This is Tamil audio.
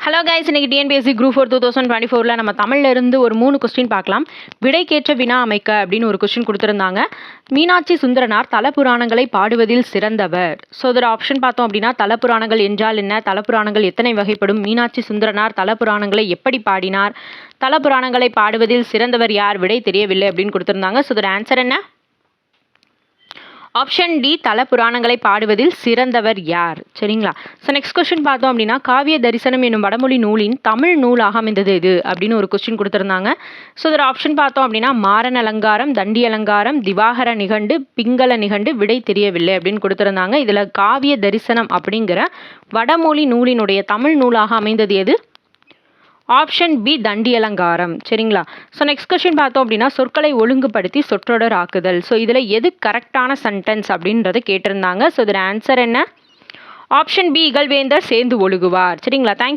ஹலோ கைஸ், இன்னைக்கு டிஎன்பிஎஸ்சி குரூப் 4 2024ல நம்ம தமிழ்ல இருந்து ஒரு 3 கொஸ்டின் பார்க்கலாம். விடைக்கேற்ற வினா அமைக்க அப்படின்னு ஒரு கொஸ்டின் கொடுத்துருந்தாங்க. மீனாட்சி சுந்தரனார் தலபுராணங்களை பாடுவதில் சிறந்தவர். ஸோ அதோட ஆப்ஷன் பார்த்தோம் அப்படின்னா, தலபுராணங்கள் என்றால் என்ன, தலபுராணங்கள் எத்தனை வகைப்படும், மீனாட்சி சுந்தரனார் தலபுராணங்களை எப்படி பாடினார், தலபுராணங்களை பாடுவதில் சிறந்தவர் யார், விடை தெரியவில்லை அப்படின்னு கொடுத்துருந்தாங்க. ஸோ அதோட ஆன்சர் என்ன? ஆப்ஷன் டி, தல புராணங்களை பாடுவதில் சிறந்தவர் யார்? சரிங்களா? ஸோ நெக்ஸ்ட் கொஸ்டின் பார்த்தோம் அப்படின்னா, காவிய தரிசனம் என்னும் வடமொழி நூலின் தமிழ் நூலாக அமைந்தது எது அப்படின்னு ஒரு கொஸ்டின் கொடுத்துருந்தாங்க. ஸோ இதோட ஆப்ஷன் பார்த்தோம் அப்படின்னா, மாறன் அலங்காரம், தண்டி அலங்காரம், திவாகர நிகண்டு, பிங்கள நிகண்டு, விடை தெரியவில்லை அப்படின்னு கொடுத்துருந்தாங்க. இதில் காவிய தரிசனம் அப்படிங்கிற வடமொழி நூலினுடைய தமிழ் நூலாக அமைந்தது எது? ஆப்ஷன் பி, தண்டி அலங்காரம். சரிங்களா? ஸோ நெக்ஸ்ட் கொஸ்டின் பார்த்தோம் அப்படின்னா, சொற்களை ஒழுங்குபடுத்தி சொற்றொடர் ஆக்குதல். ஸோ இதில் எது கரெக்டான சென்டென்ஸ் அப்படின்றத கேட்டிருந்தாங்க. ஸோ இதோட ஆன்சர் என்ன? ஆப்ஷன் பி, இகழ்வேந்தர் சேர்ந்து ஒழுகுவார். சரிங்களா? தேங்க்யூ.